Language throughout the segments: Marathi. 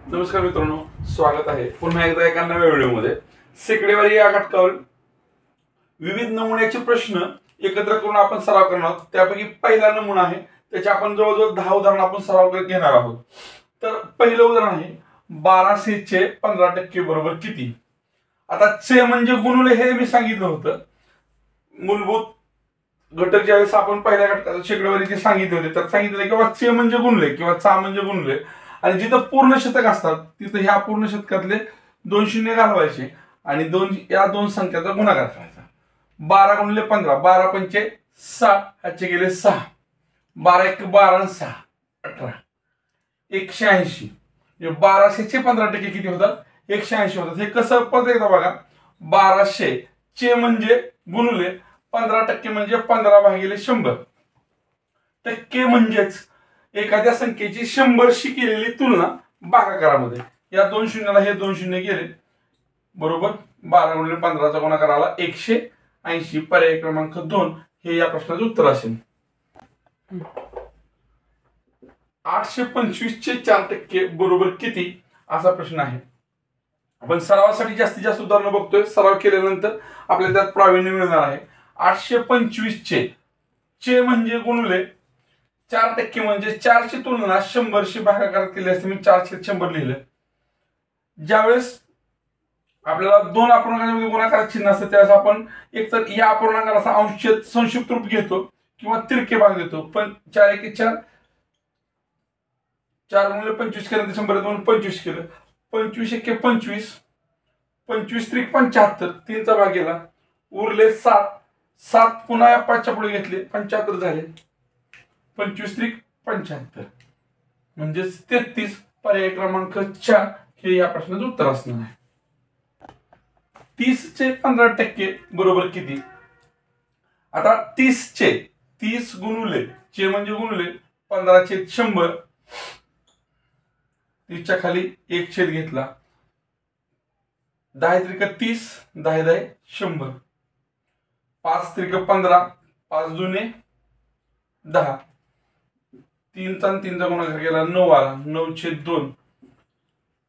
नमस्कार मित्रांनो, स्वागत आहे पुन्हा एकदा एका नव्या व्हिडिओमध्ये। शेकडेवारी या घटकावर विविध नमुन्याचे प्रश्न एकत्र करून आपण सराव करणार आहोत। त्यापैकी पहिला नमुना आहे, त्याचे आपण जवळजवळ 10 उदाहरण आपण सराव घेणार आहोत। तर पहिलं उदाहरण आहे 1200 चे 15% बरोबर किती। आता चे म्हणजे गुणुले हे मी सांगितलं होतं। मूलभूत घटक ज्यावेळेस आपण पहिल्या घटकाचं शेकडेवारीचे सांगितले होते तर सांगितलं किंवा चे म्हणजे गुणले किंवा चा म्हणजे गुणले, आणि जिथं पूर्ण शतक असतात तिथं ह्या पूर्ण शतकातले 2 शून्य घालवायचे आणि या दोन संख्याचा गुणाकार करायचा। 12 गुणिले 15, 12 पंचे 6, ह्याचे गेले 6, 12 एक 12 आणि 6 18, 180। 1200 चे 15% किती होतात? 180 होतात। हे कसं परत एकदा बघा, 1200 चे म्हणजे गुणुले 15% म्हणजे 15 भागिले 100, टक्के म्हणजेच एखाद्या संख्येची 100शी केलेली तुलना भागाकारामध्ये। या 2 शून्याला हे 2 शून्य गेले, बरोबर 12 गुणिले 15 चा गुणाकार आला 180। पर्याय क्रमांक 2 हे या प्रश्नाचं उत्तर असेल। 825 चे 4% बरोबर किती असा प्रश्न आहे। आपण सरावासाठी जास्तीत जास्त उदाहरणं बघतोय, सराव केल्यानंतर आपल्याला त्यात प्रावीण्य मिळणार आहे। 825 चे म्हणजे गुणुले 4% म्हणजे 4 ची तुलना 100शी भागाकार केली असते। मी 4/100 लिहिलं। ज्यावेळेस आपल्याला दोन अपूर्णांकामध्ये गुणाकार चिन्ह असतं त्यावेळेस आपण एकतर या अपूर्णांकाचा अंशछेद संक्षिप्त रूप घेतो किंवा तिरके भाग देतो। पण 4 1 4, 4 गुणिले 25 केलं तर 100, 2 25 केलं, 25 1 25, 25 त्रिक 75, 3 चा भाग गेला, उरले 7, 7 पुन्हा या 5 च्या पुढे घेतले 75 झाले, 25 त्रिक 75 म्हणजे 33। पर्याय क्रमांक 4 हे या प्रश्नाचं उत्तर असणार आहे। 30 चे 15% बरोबर किती। आता 30 गुणुले चे म्हणजे गुणुले 15/100, 30 च्या खाली 1 छेद घेतला, 10 त्रिक 30, 10 10 100, 5 त्रिक 15, 5 दुने 10, 3 चा 3 चा गुणाकार केला 9 आला, 9/2,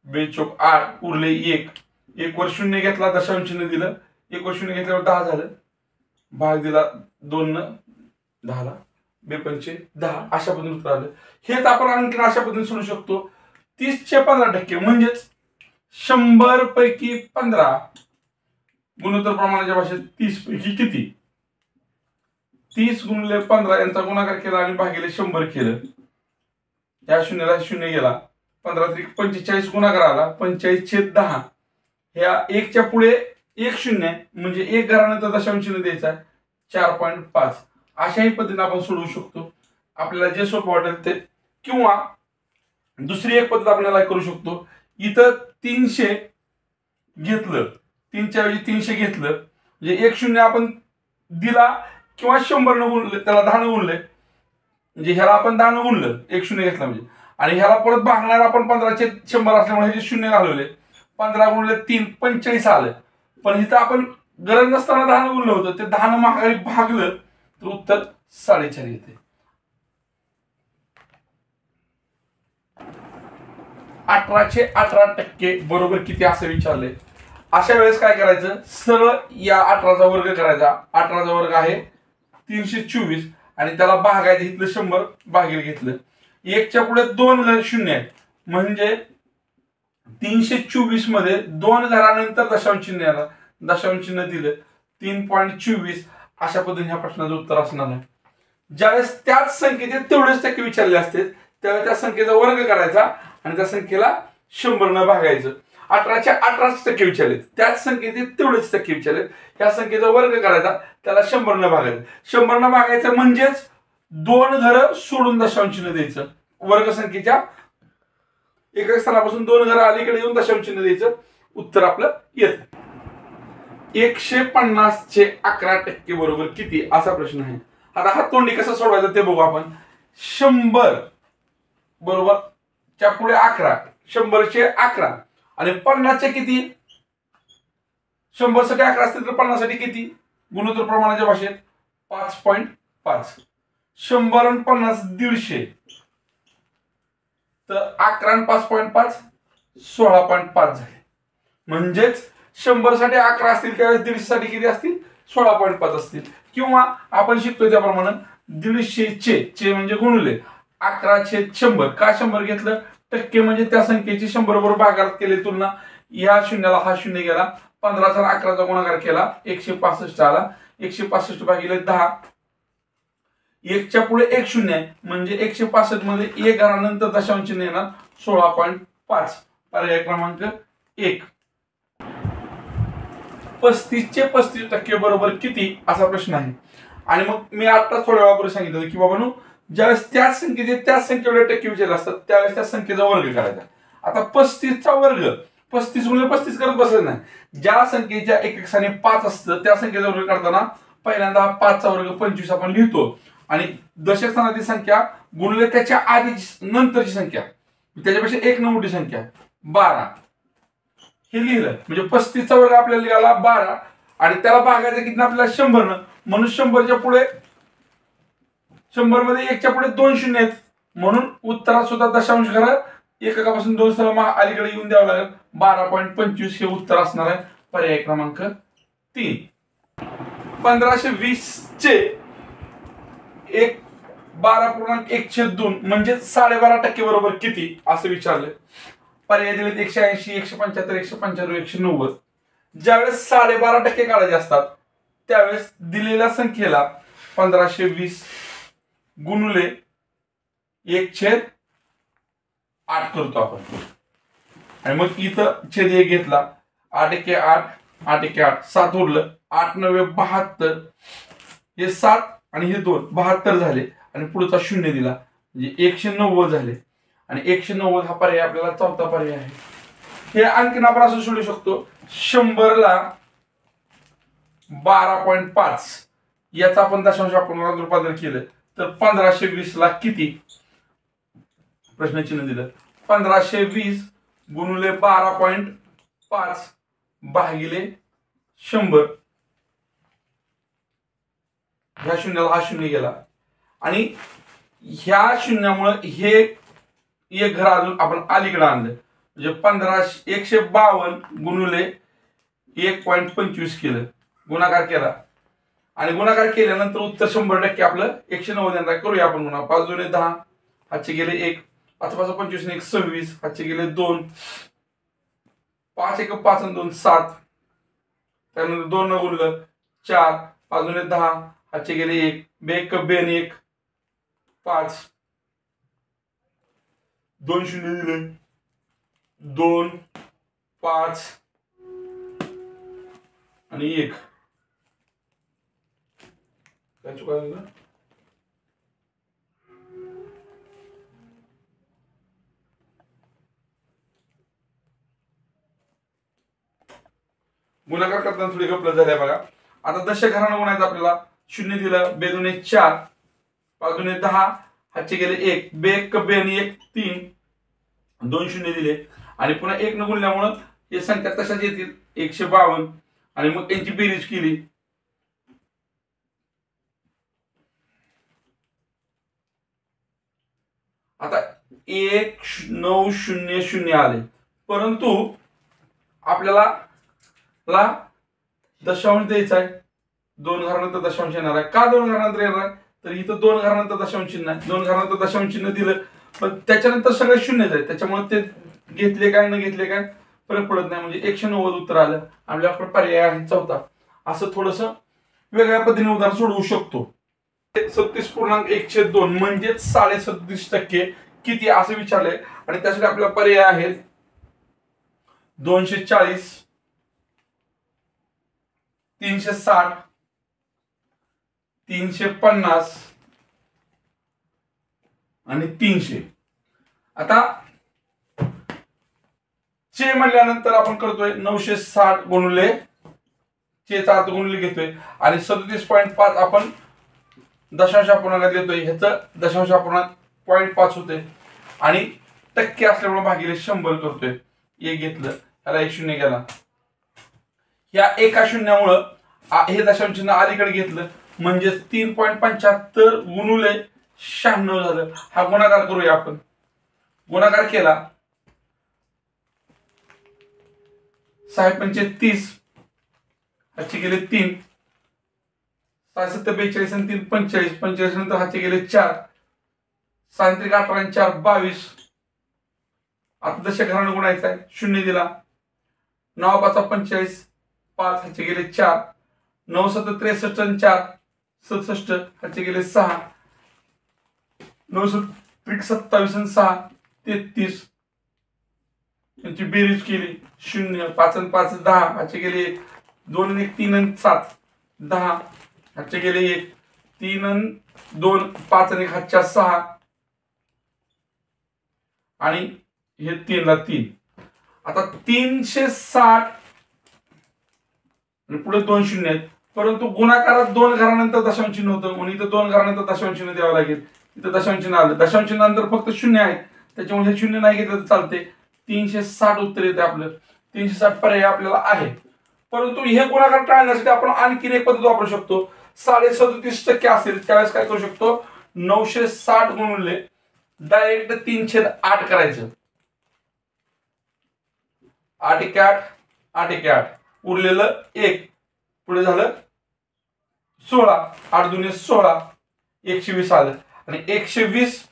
2 चौक 8, उरले 1, 1 वर शून्य घेतला दशांश चिन्ह दिलं, 1 वर शून्य घेतल्यावर 10 झालं, भाग दिला 2 न 10 ला, 2 पंचे 10 अशा पद्धतीने उत्तर आलं। हेच आपण आणखी अशा पद्धतीने सोडू शकतो। 30 चे 15% म्हणजेच 100 पैकी 15 गुणोत्तर प्रमाणाच्या भाषेत 30 पैकी किती। 30 गुणिले 15 यांचा गुणाकार केला आणि भागिले 100 केलं, या शून्याला शून्य गेला, 15 त्रिक 45 गुणाकार आला 45/10। ह्या 1 च्या पुढे 1 शून्य म्हणजे 1 घरानंतर दशांश चिन्ह द्यायचा 4.5। अशाही पद्धतीने आपण सोडवू शकतो, आपल्याला जे सोपं वाटेल ते। किंवा दुसरी एक पद्धत आपल्याला करू शकतो, इथं 300 घेतलं, 3 च्या ऐवजी 300 घेतलं म्हणजे 1 शून्य आपण दिला किंवा 100 न गुणले, त्याला 10 न गुणले म्हणजे ह्याला आपण 10 न गुणलं, 1 शून्य घेतला म्हणजे, आणि ह्याला परत भागणार आपण 15/100 असल्यामुळे हे शून्य घालवले, 15 गुणिले 3 45 आलं। पण इथं आपण गरज नसताना 10 न गुणलं होतं, ते 10 न माघारी भागलं तर उत्तर 4.5 येते। 18 चे 18% बरोबर किती असं विचारले। अशा वेळेस काय करायचं, सरळ या 18चा वर्ग करायचा। 18चा वर्ग आहे 324 आणि त्याला भागायचं, इथलं 100 भागिले घेतलं, 1 च्या पुढे 2 शून्य आहेत म्हणजे 324 मध्ये 2 घरानंतर दशांश चिन्ह आला, दशांश चिन्ह दिलं 3.24। अशा पद्धतीने ह्या प्रश्नाचं उत्तर असणार आहे। ज्यावेळेस त्याच संख्येचे तेवढेच टक्के विचारले असते त्यावेळेस त्या संख्येचा वर्ग करायचा आणि त्या संख्येला 100 न भागायचं। 18 चे 18% विचारलेत, त्याच संख्येचे तेवढेच टक्के विचारलेत, त्या संख्येचा वर्ग करायचा, त्याला 100 न भागायचं। 100 न भागायचं म्हणजेच 2 घर सोडून दशांश चिन्ह द्यायचं, वर्ग संख्येच्या एका स्थानापासून 2 घर अलीकडे येऊन दशांश चिन्ह द्यायचं, उत्तर आपलं येतं। 150 चे 11% बरोबर किती असा प्रश्न आहे। आता हा तोंडी कसा सोडवायचा ते बघू आपण। 100 बरोबर च्या पुढे 11, 100 चे 11 आणि 50 चे किती। 100 साठी 11 असतील तर 50 साठी किती, गुणोत्तर प्रमाणाच्या भाषेत 5.5। 100 आणि 50 150, तर 11 आणि 5.5 16.5 झाले. म्हणजेच 100 साठी 11 असतील त्यावेळेस 150 साठी किती असतील 16.5 असतील. किंवा आपण शिकतोय त्याप्रमाणे 150 चे म्हणजे गुणिले 11/100. का 100 घेतलं? टक्के म्हणजे त्या संख्येची 100 बरोबर भागाकार केली तुलना. या शून्याला हा शून्य गेला, 15 चा 11चा गुणाकार केला, 165 आला. 165 भागिले 10, 1 च्या पुढे 1 शून्य आहे म्हणजे 165 मध्ये 1 घरानंतर दशांश चिन्ह येणार 16.5. पर्याय क्रमांक 1. 35 चे 35% बरोबर किती असा प्रश्न आहे. आणि मग मी आता थोड्या वेळापूर्वी सांगितलं की बाबांनो, ज्यावेळेस त्याच संख्येचे त्याच संख्येवर टक्के विचारले असतात त्यावेळेस त्या संख्येचा वर्ग करायचा. आता 35 चा वर्ग 35 गुणिले 35 करत बसायचं नाही. ज्या संख्येच्या एक स्थानी 5 असतं त्या संख्येचा वर्ग करताना पहिल्यांदा 5 चा वर्ग 25 आपण लिहितो आणि दशक स्थानाची संख्या गुणिले त्याच्या आधी नंतरची संख्या, त्याच्यापेक्षा एक मोठी संख्या 12 हे लिहिलं म्हणजे 35 चा वर्ग आपल्याला लिहायला 12 आणि त्याला भागायचं किती आपल्याला 100 न, म्हणून 100च्या पुढे 100 मध्ये 1 च्या पुढे 2 शून्य आहेत म्हणून उत्तरात सुद्धा दशांश घरा एककापासून 2 स्थळ अलीकडे येऊन द्यावं लागेल. 12.25 हे उत्तर असणार आहे. पर्याय क्रमांक 3. 1520 चे 12.1/2 म्हणजे 12.5% बरोबर किती असं विचारलं. पर्याय दिलेत 180, 175, 195, 190. ज्यावेळेस 12.5% काढायचे असतात त्यावेळेस दिलेल्या संख्येला 1520 गुणिले 1/8 करतो आपण आणि मग इथं छेद 1 घेतला. 8 एके 8, 8 एके 8, 7 उरलं. 8 9 72, हे 7 आणि हे 2 72 झाले आणि पुढचा शून्य दिला म्हणजे 190 झाले आणि 190 हा पर्याय आपल्याला चौथा पर्याय आहे. हे आणखीन आपण असं सोडू शकतो. 100 ला 12.5 याचा आपण दशांश अपूर्णांकात रूपांतर केलं तर 1520 ला किती प्रश्नचिन्ह दिलं. 1520 गुणिले 12.5 भागिले 100. ह्या शून्याला हा शून्य गेला आणि ह्या शून्यामुळे हे एक घर अजून आपण अलीकडे आणलं म्हणजे 152 गुणिले 1.25 केलं, गुणाकार केला आणि गुणाकार केल्यानंतर उत्तर 100% आपलं 190 येणार. करूया आपण गुणा. 5 2 10, हातचे गेले 1, 5 5 25 1 26, हातचे गेले 2, 5 1 5 आणि 2 7, त्यानंतर 2 न गुणलं 4, 5 2 10, हातचे गेले 1, 2 1 2 आणि 1 5, 2 शून्य दिले 2 5 आणि 1. काय चुकलं? गुणाकार करताना थोडी गपलत झाल्या बघा. आता दशक घरानं गुणायचं आपल्याला. शून्य दिलं, 2 2 4, 5 2 10, हातचे गेले 1, 2 1 2 आणि 1 3, 2 शून्य दिले आणि पुन्हा 1 न गुणल्यामुळं हे संख्या तशाच येतील 152 आणि मग यांची बेरीज केली. आता 1900 आले परंतु आपल्याला दशांश द्यायचा आहे. 2 घरानंतर दशांश येणार आहे. का 2 घरानंतर येणार आहे तर इथं 2 घरानंतर दशांश चिन्ह आहे. 2 घरानंतर दशांश चिन्ह दिलं पण त्याच्यानंतर सगळे शून्यच आहेत त्याच्यामुळे ते घेतले काय न घेतले काय फरक पडत नाही म्हणजे 190 उत्तर आलं. आपल्याकडे पर्याय आहे चौथा. असं थोडस वेगळ्या पद्धतीने उदाहरण सोडवू शकतो. 37.1/2 म्हणजे 37.5% किती असं विचारलंय आणि त्यासाठी आपल्याला पर्याय आहेत 240, 360, 350 आणि 300. आता चे म्हणल्यानंतर आपण करतोय 960 गुणिले चेचा अर्थ गुणिले घेतोय आणि 37.5 आपण दशांश अपूर्णांकात घेतोय. ह्याचं दशांश अपूर्णांक 0.5 होते आणि टक्के असल्यामुळे भागिले 100 करतोय. 1 घेतलं त्याला 1 शून्य गेला. या एका शून्यामुळं हे दशांश चिन्ह अलीकडे घेतलं म्हणजे 3.75 गुणिले 96 झालं. हा गुणाकार करूया आपण. गुणाकार केला 6 पंचे 30, हातचे गेले 3, 6 7 42 आणि 3 45, 45 नंतर हातचे गेले 4, 6 3 18 आणि 4 22. आता दशकाने गुणायचा आहे, शून्य दिला. 9 5 45, 5 हातचे गेले 4, 9 7 63 आणि 4 67, हातचे गेले 6, 9 7 27 आणि 6 33. यांची बेरीज केली, 0 5 आणि 5 10, हातचे गेले 2 आणि 1 3 आणि 7 10, हातचे गेले 1 3 आणि 2 5 आणि 1 हातच्या 6 आणि हे 3 ला 3. आता 360 आणि पुढे 2 शून्य आहेत, परंतु गुणाकारात 2 घरानंतर दशांश चिन्ह होतं म्हणून इथं 2 घरानंतर दशांश चिन्ह द्यावं लागेल. इथं दशांश चिन्ह आलं, दशांश चिन्हानंतर फक्त शून्य आहे, त्याच्यामुळे हे शून्य नाही घेतलं तर चालते. 360 उत्तर येते आपलं. 360 पर्याय आपल्याला आहे. परंतु हे गुणाकार टाळण्यासाठी आपण आणखीन एक पद्धत वापरू शकतो. 37.37% असेल त्यावेळेस काय करू शकतो, 960 गुणिले डायरेक्ट 3/8 करायचं. 8 1 8, 8 1 8, उरलेलं 1, पुढे झालं 16, 8 2 16, 120 आलं आणि 120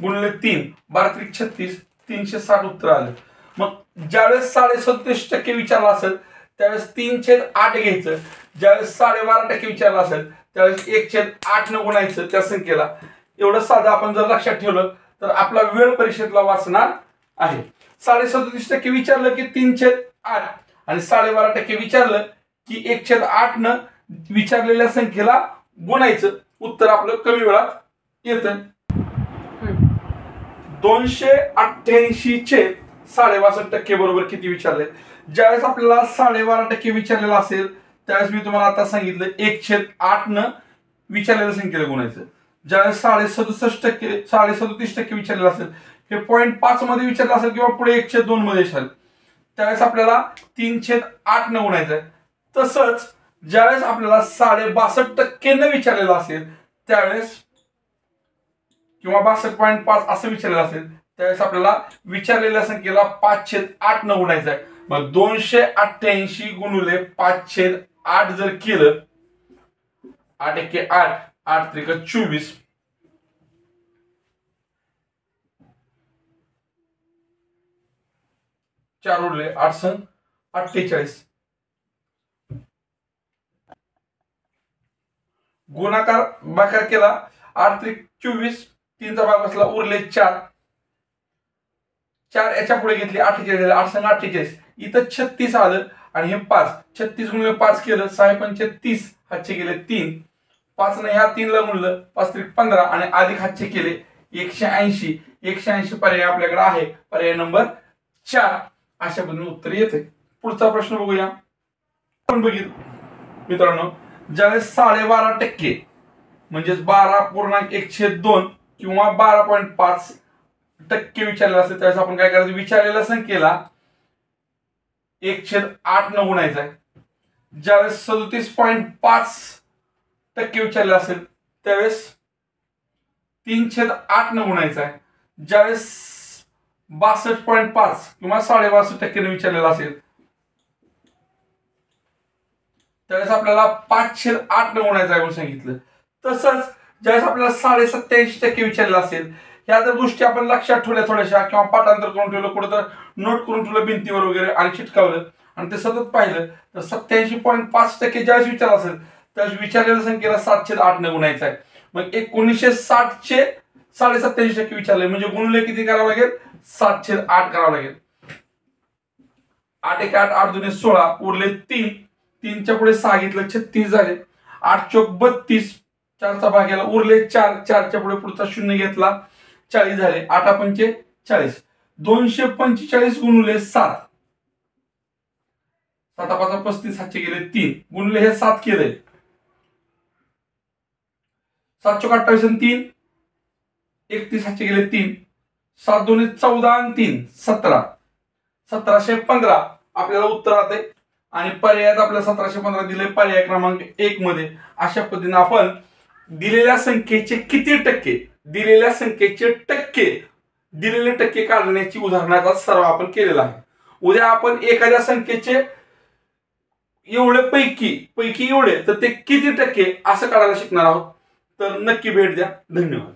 गुणिले 3, 12 3 36, 360 उत्तर आलं. मग ज्यावेळेस 37% विचारला असेल त्यावेळेस 3/8 घ्यायचं, ज्यावेळेस 12.5% विचारला असेल त्यावेळेस 1/8 न गुणायचं त्या संख्येला. एवढं साधं आपण जर लक्षात ठेवलं तर आपला वेळ परीक्षेतला वाचणार आहे. 37% विचारलं की 3/8 आणि 12.5% विचारलं की 1/8 न विचारलेल्या संख्येला गुणायचं. उत्तर आपलं कमी वेळात येतं. 288 चे 62% बरोबर किती विचारले. ज्यावेळेस आपल्याला 12.5% विचारलेला असेल त्यावेळेस मी तुम्हाला आता सांगितलं 1/8 न विचारलेल्या संख्येला गुणायचं. ज्यावेळेस 37% विचारलेलं असेल, हे 0.5 मध्ये विचारलं असेल किंवा पुढे 1/2 मध्ये असेल त्यावेळेस आपल्याला 3/8 न गुणायचं आहे. तसंच ज्यावेळेस आपल्याला 62.5% न विचारलेलं असेल त्यावेळेस किंवा 62.5 असं विचारलेलं असेल त्यावेळेस आपल्याला विचारलेल्या संख्येला 5/8 न गुणायचं आहे. मग 288 गुणिले 5/8 जर केलं, 8 1 8, 8 3 24, 4 उरले, 8 संग 48. गुणाकार भागाकार केला, 8 3 24, 3चा भाग बसला, उरले 4, 4 याच्या पुढे घेतली 48, 8 संग 48, इथं 36 आलं आणि हे 5, 36 गुणिले 5 केलं, 6 पंचे 30, हातचे गेले 3, 5 ने ह्या 3 ला गुणलं, 5 3 15 आणि अधिक हातचे केले 180. 180 पर्याय आपल्याकडे आहे, पर्याय नंबर 4. अशा पद्धतीने उत्तर येते. पुढचा प्रश्न बघूया. आपण बघितलं मित्रांनो, ज्यावेळेस 12.5% म्हणजेच 12.1/2 किंवा 12.5% विचारलेला असेल त्यावेळेस आपण काय करायचं, विचारलेल्या संख्येला 1/8 न गुणायचं आहे. ज्यावेळेस 37.5% विचारलेला असेल त्यावेळेस 3/8 न गुणायचं आहे. ज्यावेळेस 62.5 किंवा 62.5% ने विचारलेला असेल त्यावेळेस आपल्याला 5/8 न गुणायचं आहे म्हणून सांगितलं. तसंच ज्यावेळेस आपल्याला 87.5% विचारलेला असेल, ह्या जर गोष्टी आपण लक्षात ठेवल्या थोड्याशा किंवा पाठांतर करून ठेवलं, कुठं तर नोट करून ठेवलं भिंतीवर वगैरे आणि चिटकावलं आणि ते सतत पाहिलं तर 87.5% ज्यावेळेस विचारला असेल त्यावेळेस विचारलेल्या संख्येला 7/8 न गुणायचं आहे. मग 1960 चे 87.5% विचारले म्हणजे गुणले किती करावं लागेल, 7/8 करावं लागेल. 8 1 8, 8 2 16, उरले 3, 3च्या पुढे 6 घेतलं, 36 झाले. 8 चौक 32, 4चा भाग गेला, उरले 4, 4च्या पुढे पुढचा शून्य घेतला, 40 झाले. 8 पंचे 40, 245 गुणिले 7, 7 5 35, हातचे गेले 3, गुणले हे 7 केले, 7 चौक 28 आणि 3 31, हातचे गेले 3, 7 2 14 आणि 3 17, 1715 आपल्याला उत्तर आते आणि पर्यायात आपल्याला 1715 दिले पर्याय क्रमांक 1 मध्ये. अशा पद्धतीने आपण दिलेल्या संख्येचे किती टक्के, दिलेल्या संख्येचे टक्के, दिलेले टक्के काढण्याची उदाहरणाचा सराव आपण केलेला आहे. उद्या आपण एखाद्या संख्येचे एवढे पैकी एवढे तर ते किती टक्के असं काढायला शिकणार आहोत. तर नक्की भेट द्या. धन्यवाद.